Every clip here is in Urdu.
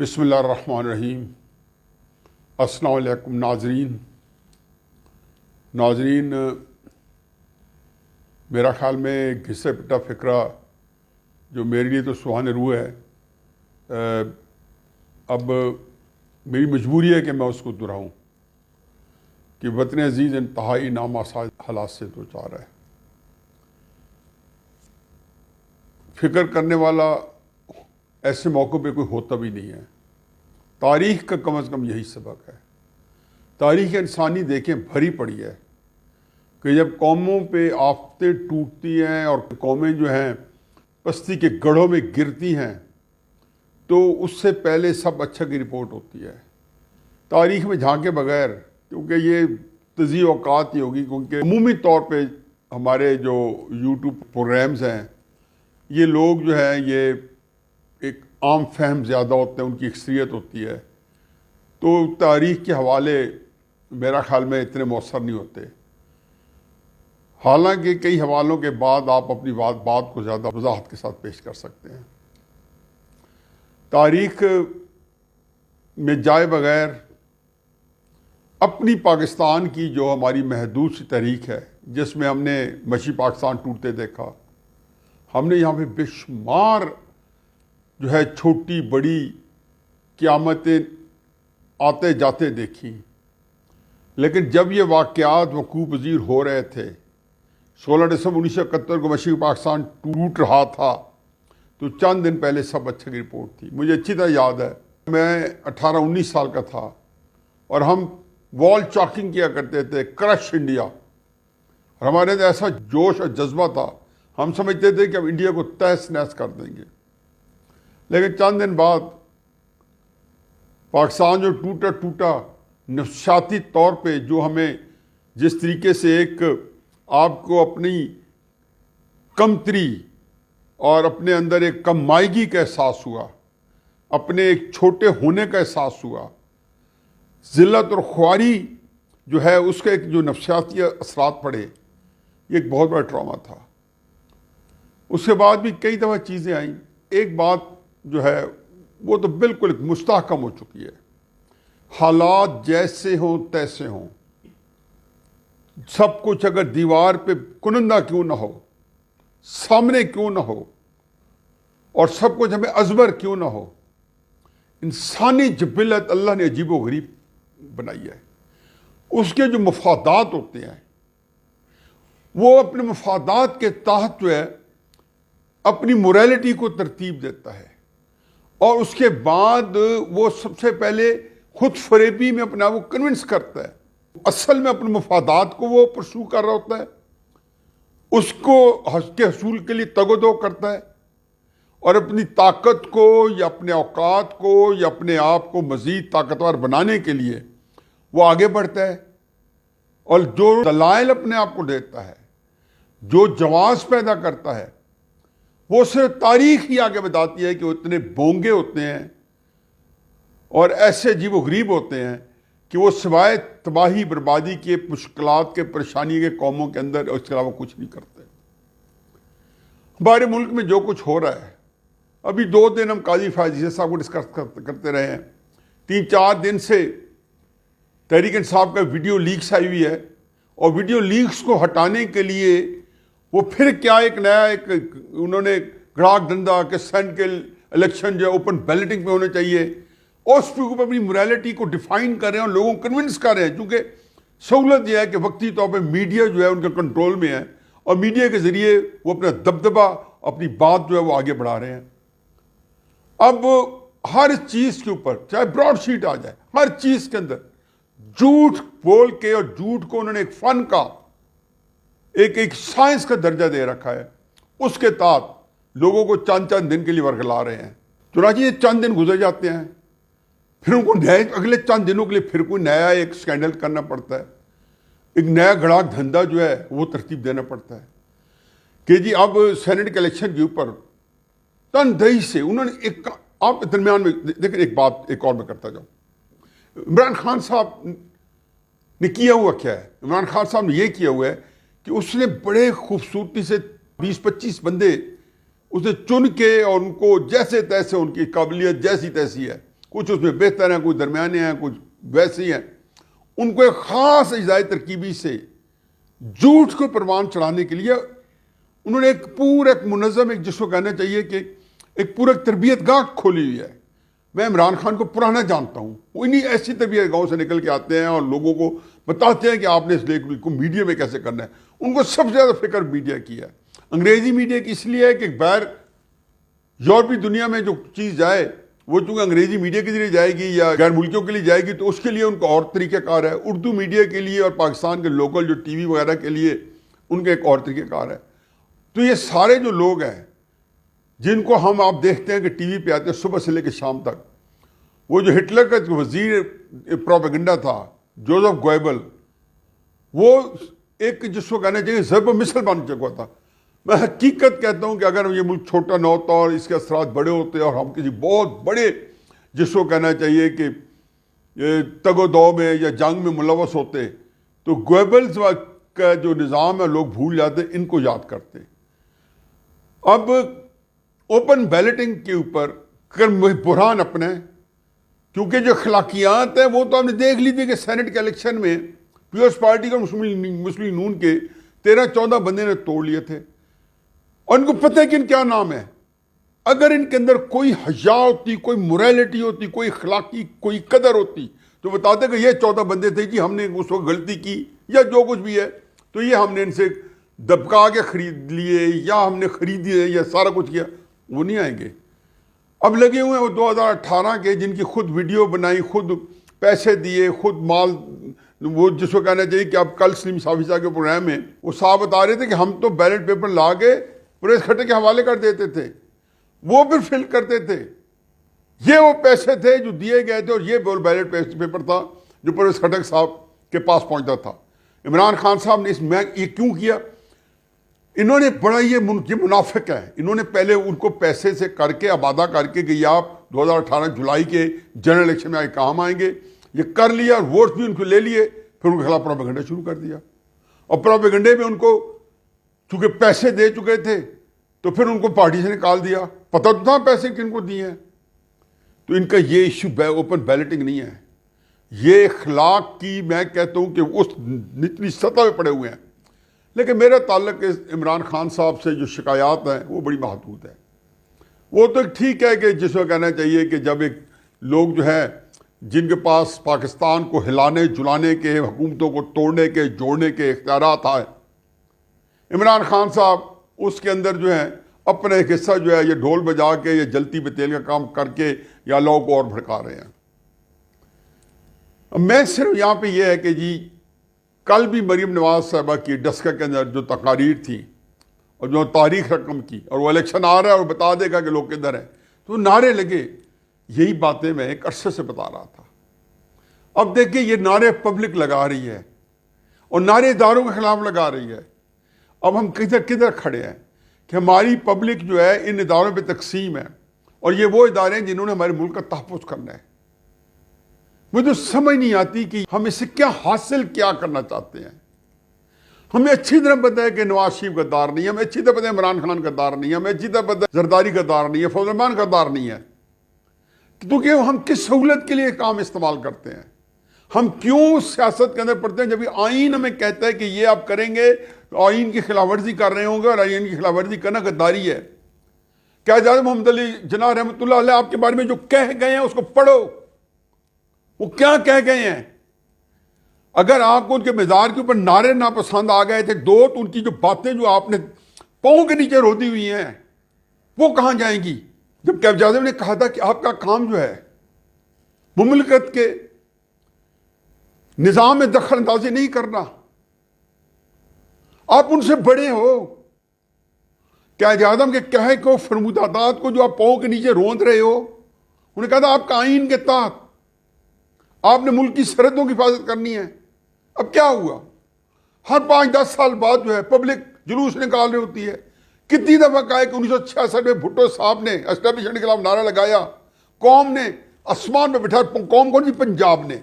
بسم اللہ الرحمن الرحیم۔ السلام علیکم ناظرین، میرا خیال میں ایک گھسے پٹا فکرہ جو میرے لیے تو سوہان روح ہے، اب میری مجبوری ہے کہ میں اس کو دہراؤں کہ وطن عزیز انتہائی نامآسان حالات سے دوچار ہے۔ فکر کرنے والا ایسے موقع پہ کوئی ہوتا بھی نہیں ہے۔ تاریخ کا کم از کم یہی سبق ہے۔ تاریخ انسانی دیکھیں بھری پڑی ہے کہ جب قوموں پہ آفتیں ٹوٹتی ہیں اور قومیں جو ہیں پستی کے گڑھوں میں گرتی ہیں تو اس سے پہلے سب اچھا کی رپورٹ ہوتی ہے۔ تاریخ میں جھانکے بغیر، کیونکہ یہ تضیع اوقات ہی ہوگی، کیونکہ عمومی طور پہ ہمارے جو یوٹیوب پروگرامز ہیں یہ لوگ جو ہیں یہ ایک عام فہم زیادہ ہوتے ہیں، ان کی اکثریت ہوتی ہے، تو تاریخ کے حوالے میرا خیال میں اتنے مؤثر نہیں ہوتے۔ حالانکہ کئی حوالوں کے بعد آپ اپنی بات کو زیادہ وضاحت کے ساتھ پیش کر سکتے ہیں۔ تاریخ میں جائے بغیر اپنی پاکستان کی جو ہماری محدود سی تاریخ ہے، جس میں ہم نے مشی پاکستان ٹوٹتے دیکھا، ہم نے یہاں پہ بے شمار جو ہے چھوٹی بڑی قیامتیں آتے جاتے دیکھی، لیکن جب یہ واقعات وقوع پذیر ہو رہے تھے، 16 دسمبر 1971 کو مشرقی پاکستان ٹوٹ رہا تھا، تو چند دن پہلے سب اچھا کی رپورٹ تھی۔ مجھے اچھی طرح یاد ہے، میں 18-19 سال کا تھا اور ہم وال چاکنگ کیا کرتے تھے، کرش انڈیا، اور ہمارے اندر ایسا جوش اور جذبہ تھا، ہم سمجھتے تھے کہ ہم انڈیا کو تہس نہس کر دیں گے۔ لیکن چند دن بعد پاکستان جو ٹوٹا نفسیاتی طور پہ، جو ہمیں جس طریقے سے ایک آپ کو اپنی کمتری اور اپنے اندر ایک کم مائیگی کا احساس ہوا، اپنے ایک چھوٹے ہونے کا احساس ہوا، ذلت اور خواری جو ہے اس کے ایک جو نفسیاتی اثرات پڑے، یہ ایک بہت بڑا ٹراما تھا۔ اس کے بعد بھی کئی دفعہ چیزیں آئیں۔ ایک بات جو ہے وہ تو بالکل مستحکم ہو چکی ہے، حالات جیسے ہوں تیسے ہوں، سب کچھ اگر دیوار پہ کنندہ کیوں نہ ہو، سامنے کیوں نہ ہو، اور سب کچھ ہمیں ازبر کیوں نہ ہو، انسانی جبلت اللہ نے عجیب و غریب بنائی ہے۔ اس کے جو مفادات ہوتے ہیں، وہ اپنے مفادات کے تحت جو ہے اپنی موریلٹی کو ترتیب دیتا ہے، اور اس کے بعد وہ سب سے پہلے خود فریبی میں اپنے آپ کو کنونس کرتا ہے۔ اصل میں اپنے مفادات کو وہ پرسو کر رہا ہوتا ہے، اس کو کے حصول کے لیے تگ و دو کرتا ہے، اور اپنی طاقت کو یا اپنے اوقات کو یا اپنے آپ کو مزید طاقتور بنانے کے لیے وہ آگے بڑھتا ہے، اور جو دلائل اپنے آپ کو دیتا ہے، جو جواز پیدا کرتا ہے، وہ صرف تاریخ ہی آگے بتاتی ہے کہ وہ اتنے بونگے ہوتے ہیں اور ایسے عجیب و غریب ہوتے ہیں کہ وہ سوائے تباہی بربادی کے، مشکلات کے، پریشانی کے قوموں کے اندر اس کے علاوہ کچھ نہیں کرتے۔ ہمارے ملک میں جو کچھ ہو رہا ہے، ابھی 2 دن ہم قاضی فائز صاحب کو ڈسکس کرتے رہے ہیں، 3-4 دن سے تحریک انصاف کا ویڈیو لیکس آئی ہوئی ہے، اور ویڈیو لیکس کو ہٹانے کے لیے وہ پھر کیا ایک نیا انہوں نے گراک دھندا کہ سینٹ کے الیکشن جو ہے اوپن بیلٹنگ پہ ہونے چاہیے، اور اس پہ اپنی موریلٹی کو ڈیفائن کر رہے ہیں اور لوگوں کو کنونس کر رہے ہیں، کیونکہ سہولت یہ ہے کہ وقتی طور پہ میڈیا جو ہے ان کے کنٹرول میں ہے، اور میڈیا کے ذریعے وہ اپنا دبدبہ، اپنی بات جو ہے وہ آگے بڑھا رہے ہیں۔ اب ہر چیز کے اوپر، چاہے براڈ شیٹ آ جائے، ہر چیز کے اندر جھوٹ بول کے، اور جھوٹ کو انہوں نے ایک فن کا، ایک سائنس کا درجہ دے رکھا ہے، اس کے تحت لوگوں کو چند دن کے لیے ورگلا رہے ہیں۔ چنانچہ یہ چند دن گزر جاتے ہیں، پھر ان کو نئے اگلے چند دنوں کے لیے پھر کوئی نیا ایک سکینڈل کرنا پڑتا ہے، ایک نیا گڑاک دھندا جو ہے وہ ترتیب دینا پڑتا ہے کہ جی اب سینٹ کے الیکشن کے اوپر تندہی سے انہوں نے ایک، آپ درمیان میں دیکھیں ایک بات ایک اور میں کرتا جاؤں، عمران خان صاحب نے کیا ہوا کیا ہے؟ عمران خان صاحب نے یہ کیا ہوا ہے کہ اس نے بڑے خوبصورتی سے 20-25 بندے اسے چن کے، اور ان کو جیسے تیسے ان کی قابلیت جیسی تیسی ہے کچھ اس میں بہتر ہیں، کچھ درمیانے ہیں، کچھ ویسے ہیں. ان کو ایک خاص اجزائے ترکیبی سے جھوٹ کو پروان چڑھانے کے لیے انہوں نے ایک پورا ایک منظم، ایک جس کو کہنا چاہیے کہ ایک پورا تربیت گاہ کھولی ہوئی ہے. میں عمران خان کو پرانا جانتا ہوں، وہ انہیں ایسی تربیت گاہوں سے نکل کے آتے ہیں اور لوگوں کو بتاتے ہیں کہ آپ نے اس لیے کو میڈیا میں کیسے کرنا ہے. ان کو سب سے زیادہ فکر میڈیا کی ہے، انگریزی میڈیا کی اس لیے ہے کہ باہر یورپی دنیا میں جو چیز جائے وہ چونکہ انگریزی میڈیا کے ذریعے جائے گی یا غیر ملکیوں کے لیے جائے گی تو اس کے لیے ان کا اور طریقہ کار ہے. اردو میڈیا کے لیے اور پاکستان کے لوکل جو ٹی وی وغیرہ کے لیے ان کا ایک اور طریقہ کار ہے. تو یہ سارے جو لوگ ہیں جن کو ہم آپ دیکھتے ہیں کہ ٹی وی پہ آتے ہیں صبح سے لے کے شام تک، وہ جو ہٹلر کا وزیر پروپیگنڈا تھا جوزف گوئبل، وہ ایک جس کو کہنا چاہیے ضرب مثل بن چکا تھا. میں حقیقت کہتا ہوں کہ اگر یہ ملک چھوٹا نہ ہوتا اور اس کے اثرات بڑے ہوتے اور ہم کسی بہت بڑے جس کو کہنا چاہیے کہ تگ و دو میں یا جنگ میں ملوث ہوتے تو گوئبلز کا جو نظام ہے لوگ بھول جاتے، ان کو یاد کرتے. اب اوپن بیلٹنگ کے اوپر بحران اپنے، کیونکہ جو اخلاقیات ہیں وہ تو ہم نے دیکھ لی تھی کہ سینٹ کے الیکشن میں پیپلز پارٹی اور مسلم نون کے 13-14 بندے نے توڑ لیے تھے اور ان کو پتہ ہے کہ ان کیا نام ہے. اگر ان کے اندر کوئی حیا ہوتی، کوئی موریلٹی ہوتی، کوئی اخلاقی کوئی قدر ہوتی تو بتاتے کہ یہ 14 بندے تھے جی ہم نے اس وقت غلطی کی یا جو کچھ بھی ہے تو یہ ہم نے ان سے دبکا کے خرید لیے یا ہم نے خریدی یا سارا کچھ کیا. وہ نہیں آئیں گے. اب لگے ہوئے ہیں وہ 2018 کے جن کی خود ویڈیو بنائی، خود پیسے دیے، خود مال، وہ جس کو کہنا چاہیے کہ اب کل سلیم صافی صاحب کے پروگرام میں وہ صاحب بتا رہے تھے کہ ہم تو بیلٹ پیپر لا کے پریس کھٹے کے حوالے کر دیتے تھے، وہ پھر فل کرتے تھے. یہ وہ پیسے تھے جو دیے گئے تھے اور یہ بیلٹ پیپر تھا جو پریس کھٹک صاحب کے پاس پہنچتا تھا. عمران خان صاحب نے اس میں یہ کیوں کیا؟ انہوں نے بڑا یہ منافق ہے. انہوں نے پہلے ان کو پیسے سے کر کے آبادہ کر کے کہ آپ 2018 جولائی کے جنرل الیکشن میں آئے کام آئیں گے، یہ کر لیا اور ووٹ بھی ان کو لے لیے، پھر ان کے خلاف پروپیگنڈا شروع کر دیا. اور پروپیگنڈے میں ان کو چونکہ پیسے دے چکے تھے تو پھر ان کو پارٹی سے نکال دیا. پتہ تو تھا پیسے کن کو دیے ہیں. تو ان کا یہ ایشو اوپن بیلٹنگ نہیں ہے، یہ اخلاق کی میں کہتا ہوں کہ اس نچلی سطح پہ پڑے ہوئے ہیں. لیکن میرا تعلق عمران خان صاحب سے جو شکایات ہیں وہ بڑی محدود ہے. وہ تو ٹھیک ہے کہ جس کو کہنا چاہیے کہ جب ایک لوگ جو ہے جن کے پاس پاکستان کو ہلانے جلانے کے، حکومتوں کو توڑنے کے جوڑنے کے اختیارات آئے، عمران خان صاحب اس کے اندر جو ہے اپنا ایک حصہ جو ہے یہ ڈھول بجا کے یا جلتی بتیل کا کام کر کے یا لوگوں کو اور بھڑکا رہے ہیں. میں صرف یہاں پہ یہ ہے کہ جی کل بھی مریم نواز صاحبہ کی ڈسکا کے اندر جو تقاریر تھی اور جو تاریخ رقم کی اور وہ الیکشن آ رہا ہے اور بتا دے گا کہ لوگ کدھر ہیں، تو نعرے لگے. یہی باتیں میں ایک عرصے سے بتا رہا تھا. اب دیکھیں یہ نعرے پبلک لگا رہی ہے اور نعرے اداروں کے خلاف لگا رہی ہے. اب ہم کدھر کھڑے ہیں کہ ہماری پبلک جو ہے ان اداروں پہ تقسیم ہے اور یہ وہ ادارے ہیں جنہوں نے ہمارے ملک کا تحفظ کرنا ہے. مجھے سمجھ نہیں آتی کہ ہم اس سے کیا حاصل کیا کرنا چاہتے ہیں. ہمیں اچھی طرح پتہ ہے کہ نواز شریف غدار نہیں ہے، ہمیں اچھی طرح پتہ ہے عمران خان غدار نہیں ہے، ہمیں اچھی طرح پتہ ہے زرداری غدار نہیں ہے، فضل الرحمان غدار نہیں ہے. کیونکہ ہم کس سہولت کے لیے کام استعمال کرتے ہیں. ہم کیوں سیاست کے اندر پڑھتے ہیں جب یہ آئین ہمیں کہتا ہے کہ یہ آپ کریں گے آئین کی خلاف ورزی کر رہے ہوں گے اور آئین کی خلاف ورزی کرنا غداری ہے. کیا جناب محمد علی جناح رحمۃ اللہ علیہ آپ کے بارے میں جو کہہ گئے ہیں اس کو پڑھو، وہ کیا کہہ گئے ہیں. اگر آپ کو ان کے مزار کے اوپر نعرے ناپسند آ گئے تھے دو تو ان کی جو باتیں جو آپ نے پاؤں کے نیچے روتی ہوئی ہیں وہ کہاں جائیں گی. جب قائد اعظم نے کہا تھا کہ آپ کا کام جو ہے مملکت کے نظام میں دخل اندازی نہیں کرنا، آپ ان سے بڑے ہو. قائد اعظم کے کہے کو فرمودات کو جو آپ پاؤں کے نیچے روند رہے ہو، انہوں نے کہا تھا آپ کا آئین کے تحت آپ نے ملک کی سرحدوں کی حفاظت کرنی ہے. اب کیا ہوا؟ ہر 5-10 سال بعد جو ہے پبلک جلوس نکال رہی ہوتی ہے. کتنی دفعہ کہا ہے کہ 1966 میں بھٹو صاحب نے اسٹیبلشمنٹ کے خلاف نعرہ لگایا، قوم نے آسمان میں بٹھا. قوم کون سی؟ پنجاب نے.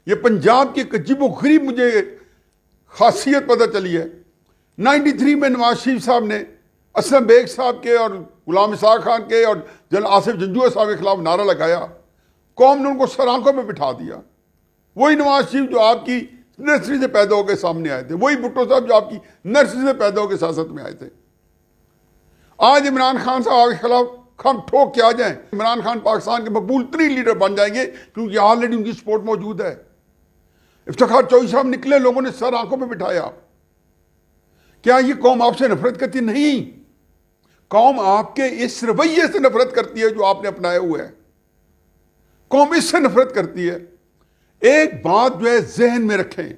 یہ پنجاب کی ایک عجیب و غریب مجھے خاصیت پتہ چلی ہے. 93 میں نواز شریف صاحب نے اسلم بیگ صاحب کے اور غلام اسحاق خان کے اور جنرل آصف جنجوع صاحب کے خلاف نعرہ لگایا. قوم نے ان کو سر آنکھوں میں بٹھا دیا. وہی نواز شریف جو آپ کی نرسری سے پیدا ہو کے سامنے آئے تھے, وہی بھٹو صاحب جو آپ کی نرسری سے پیدا ہو کے سیاست میں آئے تھے. آج عمران خان صاحب کے خلاف ہم ٹھوک کے آ جائیں, عمران خان پاکستان کے مقبول ترین لیڈر بن جائیں گے, کیونکہ آلریڈی ان کی سپورٹ موجود ہے. افتخار چوہدری صاحب نکلے, لوگوں نے سر آنکھوں میں بٹھایا. کیا یہ قوم آپ سے نفرت کرتی؟ نہیں, قوم آپ کے اس رویے سے نفرت کرتی ہے جو آپ نے اپنایا ہوا ہے. قوم اس سے نفرت کرتی ہے. ایک بات جو ہے ذہن میں رکھیں,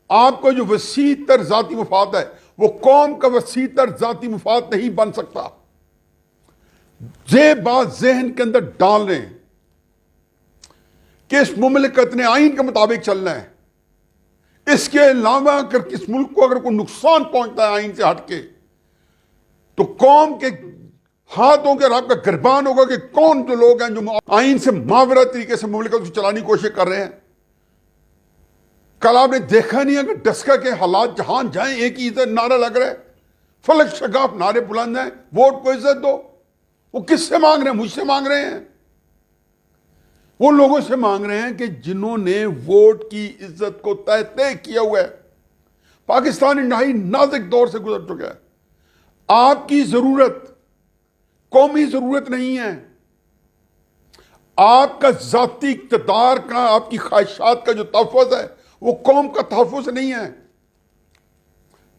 آپ کا جو وسیع تر ذاتی مفاد ہے وہ قوم کا وسیع تر ذاتی مفاد نہیں بن سکتا. یہ بات ذہن کے اندر ڈال رہے ہیں کہ اس مملکت نے آئین کے مطابق چلنا ہے. اس کے علاوہ اگر کس ملک کو اگر کوئی نقصان پہنچتا ہے آئین سے ہٹ کے, تو قوم کے ہاتھوں کے آپ کا گربان ہوگا کہ کون جو لوگ ہیں جو آئین سے ماورا طریقے سے مملکت کو چلانے کی کوشش کر رہے ہیں. کل آپ نے دیکھا نہیں ہے کہ ڈسکا کے حالات جہاں جائیں ایک ہی نعرہ لگ رہا ہے, فلک شگاف نعرے بلند ہیں, ووٹ کو عزت دو. وہ کس سے مانگ رہے ہیں؟ مجھ سے مانگ رہے ہیں. وہ لوگوں سے مانگ رہے ہیں کہ جنہوں نے ووٹ کی عزت کو طے کیا ہوا ہے. پاکستان انتہائی نازک دور سے گزر چکا ہے. آپ کی ضرورت قومی ضرورت نہیں ہے. آپ کا ذاتی اقتدار کا, آپ کی خواہشات کا جو تحفظ ہے وہ قوم کا تحفظ نہیں ہے.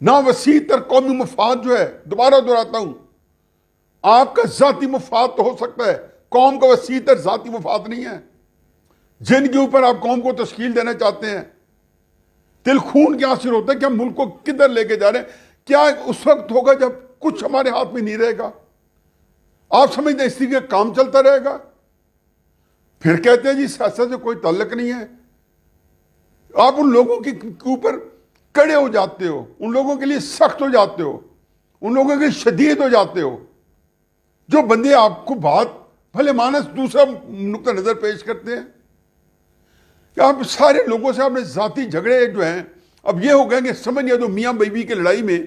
نہ وسیع تر قومی مفاد جو ہے, دوبارہ دہراتا ہوں, آپ کا ذاتی مفاد تو ہو سکتا ہے, قوم کا وسیع تر ذاتی مفاد نہیں ہے. جن کے اوپر آپ قوم کو تشکیل دینا چاہتے ہیں, دل خون کے آنسو ہوتا ہے کہ ہم ملک کو کدھر لے کے جا رہے ہیں. کیا اس وقت ہوگا جب کچھ ہمارے ہاتھ میں نہیں رہے گا؟ آپ سمجھتے ہیں اس طریقے کا کام چلتا رہے گا؟ پھر کہتے ہیں جی سیاست سے کوئی تعلق نہیں ہے. آپ ان لوگوں کے اوپر کڑے ہو جاتے ہو, ان لوگوں کے لیے سخت ہو جاتے ہو, ان لوگوں کے لیے شدید ہو جاتے ہو. جو بندے آپ کو بات بھلے مانس دوسرا نقطہ نظر پیش کرتے ہیں کہ آپ سارے لوگوں سے آپ نے ذاتی جھگڑے جو ہیں اب یہ ہو گئے کہ سمجھ گیا تو میاں بیوی کی لڑائی میں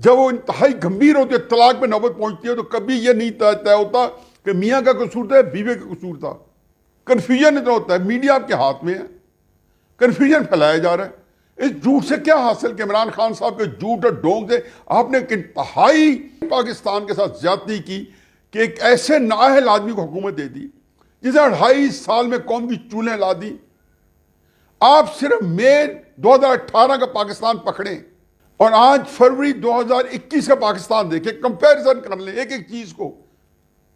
جب وہ انتہائی گمبھیر ہوتے, طلاق پہ نوبت پہنچتی ہے, تو کبھی یہ نہیں طے ہوتا کہ میاں کا قصور تھا بیوی کا قصور تھا. کنفیوژن اتنا ہوتا ہے. میڈیا آپ کے ہاتھ میں ہے, کنفیوژن پھیلایا جا رہا ہے. اس جھوٹ سے کیا حاصل کہ عمران خان صاحب کے جھوٹ اور ڈونگ سے آپ نے ایک انتہائی پاکستان کے ساتھ زیادتی کی کہ ایک ایسے نااہل آدمی کو حکومت دے دی جسے 2.5 سال میں قوم کی چولہیں لا دی. آپ صرف مئی 2018 کا پاکستان پکڑیں اور آج فروری 2021 کا پاکستان دیکھیں, کمپیریزن کر لیں ایک ایک چیز کو.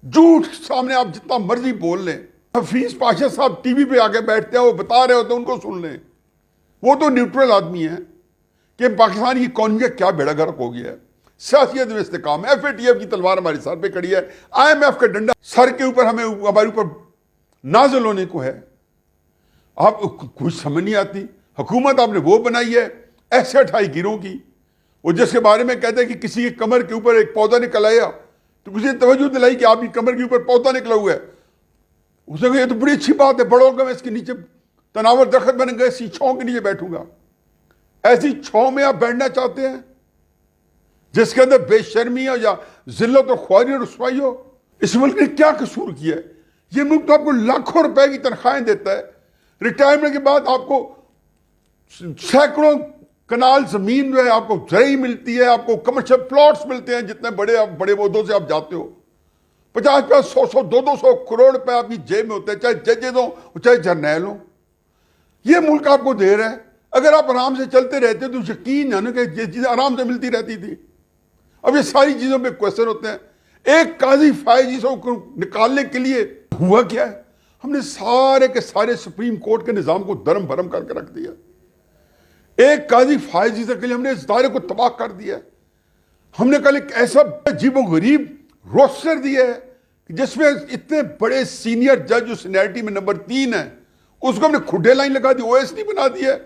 جھوٹ سامنے آپ جتنا مرضی بول لیں. حفیظ پاشا صاحب ٹی وی پہ آگے بیٹھتے ہیں, وہ بتا رہے ہوتے ہیں, ان کو سن لیں. وہ تو نیوٹرل آدمی ہیں کہ پاکستان کی اکانومی کا کیا بیڑا گرک ہو گیا ہے. سیاست میں استحکام, ایف اے ٹی ایف کی تلوار ہمارے سر پہ کڑی ہے, آئی ایم ایف کا ڈنڈا سر کے اوپر ہمارے اوپر نازل ہونے کو ہے. آپ کچھ سمجھ نہیں آتی. حکومت آپ نے وہ بنائی ہے ایسے 28 گیروں کی, وہ جس کے بارے میں کہتے ہیں کہ کسی کی کمر کے اوپر ایک پودا نکل آیا تو کسی نے توجہ دلائی کہ آپ کی کمر کے اوپر پودا نکلا ہوا ہے. اس نے کہا یہ تو بڑی اچھی بات ہے, بڑوں کا میں اس کے نیچے تناور درخت بن گئے, اسی چھاؤں کے نیچے بیٹھوں گا. ایسی چھاؤں میں آپ بیٹھنا چاہتے ہیں جس کے اندر بے شرمی ہو یا ذلت و خواری اور رسوائی ہو؟ اس ملک نے کیا قصور کیا ہے؟ یہ ملک تو آپ کو لاکھوں روپے کی تنخواہیں دیتا ہے. ریٹائرمنٹ کے بعد آپ کو سینکڑوں کنال زمین جو ہے آپ کو زرعی ملتی ہے, آپ کو کمرشل پلاٹس ملتے ہیں, جتنے بڑے عہدوں سے آپ جاتے ہو. 50 100 200 کروڑ روپے آپ کی جیب میں ہوتے ہیں, چاہے ججز ہوں چاہے جرنیل ہوں. یہ ملک آپ کو دے رہا ہے. اگر آپ آرام سے چلتے رہتے تو یقین ہے نا کہ یہ چیزیں آرام سے ملتی رہتی تھی. اب یہ ساری چیزوں پہ کوشچن ہوتے ہیں. ایک قاضی فائز کو نکالنے کے لیے ہوا کیا ہے؟ ہم نے سارے کے سارے سپریم کورٹ کے نظام کو درم بھرم کر کے رکھ دیا. ایک قاضی فائز کے لیے ہم نے اس دائرے کو تباہ کر دیا. ہم نے کل ایک ایسا عجیب و غریب روسٹر دیا ہے جس میں اتنے بڑے سینئر جج جو سینیئرٹی میں نمبر 3 ہے اس کو ہم نے کھڈے لائن لگا دی, او ایس ڈی بنا دیا.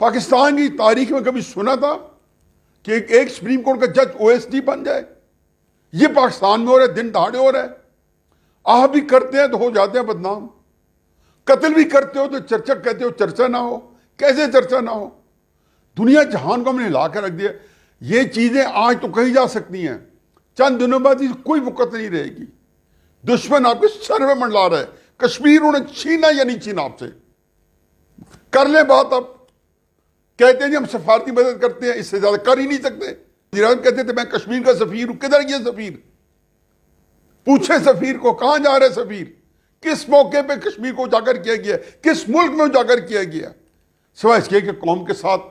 پاکستان کی تاریخ میں کبھی سنا تھا کہ ایک سپریم کورٹ کا جج او ایس ڈی بن جائے؟ یہ پاکستان میں ہو رہا ہے, دن دہاڑے ہو رہا ہے. آپ بھی کرتے ہیں تو ہو جاتے ہیں بدنام, قتل بھی کرتے ہو تو چرچا کہتے ہو چرچا نہ ہو. کیسے چرچا نہ ہو؟ دنیا جہان کو ہم نے لا کے رکھ دیا. یہ چیزیں آج تو کہی جا سکتی ہیں, چند دنوں بعد کوئی وقت نہیں رہے گی. دشمن آپ کے سر میں منڈلا رہا ہے. کشمیر انہوں نے چھینا یا نہیں چھینا آپ سے؟ کر لیں بات آپ. کہتے ہیں جی ہم سفارتی مدد کرتے ہیں، اس سے زیادہ کر ہی نہیں سکتے. وزیر اعظم کہتے تھے میں کشمیر کا سفیر ہوں. کدھر گیا سفیر؟ پوچھے سفیر کو کہاں جا رہے سفیر؟ کس موقع پہ کشمیر کو اجاگر کیا گیا؟ کس ملک میں اجاگر کیا گیا؟ سوائے اس کے کہ قوم کے ساتھ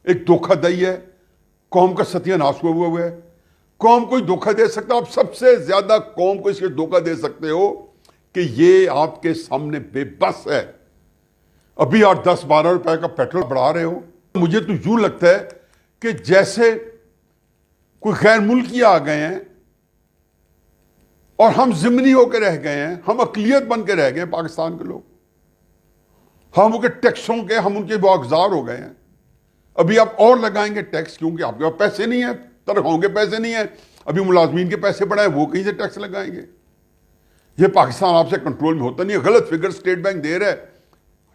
ایک دھوکہ دہی ہے، قوم کا ستیہ ناش ہوا ہوا ہے. قوم کو دھوکہ دے سکتا، آپ سب سے زیادہ قوم کو اس کے دھوکہ دے سکتے ہو کہ یہ آپ کے سامنے بے بس ہے. ابھی 8-10-12 روپے کا پیٹرول بڑھا رہے ہو. مجھے تو یوں لگتا ہے کہ جیسے کوئی غیر ملکی آ گئے ہیں اور ہم ضمنی ہو کے رہ گئے ہیں، ہم اقلیت بن کے رہ گئے ہیں پاکستان کے لوگ. ہم ان کے ٹیکسوں کے، ہم ان کے واگزار ہو گئے ہیں. ابھی آپ اور لگائیں گے ٹیکس کیونکہ آپ کے پاس پیسے نہیں ہیں، تنخواہوں کے پیسے نہیں ہیں. ابھی ملازمین کے پیسے پڑے ہیں، وہ کہیں سے ٹیکس لگائیں گے. یہ پاکستان آپ سے کنٹرول میں ہوتا نہیں ہے. غلط فگر اسٹیٹ بینک دے رہا ہے،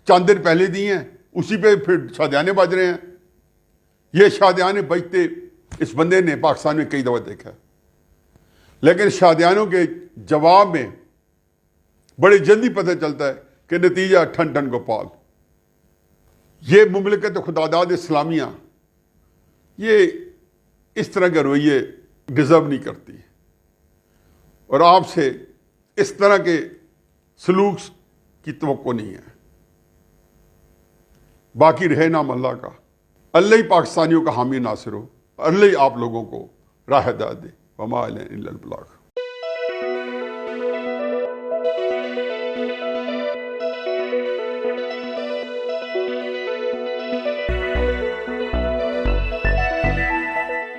چند دن پہلے دیے ہیں، اسی پہ پھر شادیانے بج رہے ہیں. یہ شادیانے بجتے اس بندے نے پاکستان میں کئی دفعہ دیکھا ہے. لیکن شادیانوں کے جواب میں بڑی جلدی پتہ چلتا ہے کہ نتیجہ ٹھن ٹھن گوپال. یہ مملکت خداداد اسلامیہ یہ اس طرح کے رویے ڈیزرو نہیں کرتی، اور آپ سے اس طرح کے سلوک کی توقع نہیں ہے. باقی رہے نام اللہ کا. اللہ ہی پاکستانیوں کا حامی ناصر ہو، اللہ ہی آپ لوگوں کو راہ ہدایت دے. وما علینا الا البلاغ.